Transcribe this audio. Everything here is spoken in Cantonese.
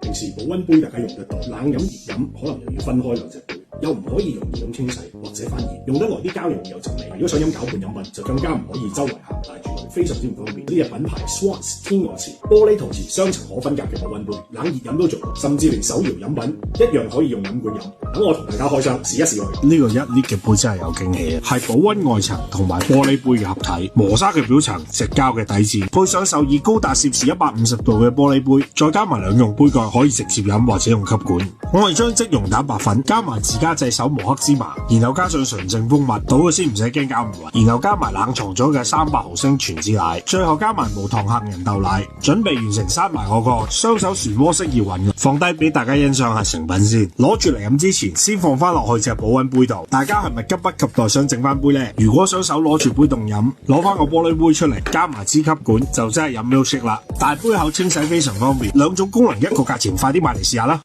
平時保溫杯大家用得到，冷飲熱飲可能又要分開兩隻杯，又唔可以容易咁清洗或者翻熱，用得耐啲膠容易有陣味。如果想飲攪拌飲品，就更加唔可以周圍行帶住佢，非常之唔方便。呢隻品牌 Schwartz 天鵝瓷玻璃陶瓷雙層可分隔嘅保溫杯，冷熱飲都做到，甚至連手搖飲品一樣可以用飲管飲。等我同大家開箱試一試佢。呢個1 L 嘅杯真係有驚喜啊！係保溫外層同埋玻璃杯嘅合體，磨砂嘅表層，矽膠嘅底墊，配上受熱高達攝氏150度嘅玻璃杯，再加埋兩用杯蓋，可以直接飲或者用吸管。我係將即溶蛋白粉加埋自家製手磨黑芝麻，然後加上純正蜂蜜，倒咗先唔使驚搞唔勻。然後加埋冷藏咗嘅300毫升全脂奶，最後加埋無糖杏仁豆奶，準備完成閂埋我個雙手旋渦式搖勻，放低俾大家欣賞下成品先。攞住嚟飲之前，先放翻落去隻保溫杯度。大家係咪急不及待想整翻杯呢？如果想手攞住杯凍飲，攞翻個玻璃杯出嚟，加埋支吸管，就真係飲 milkshake 啦。大杯口清洗非常方便，兩種功能一個價錢，快啲買嚟試下啦！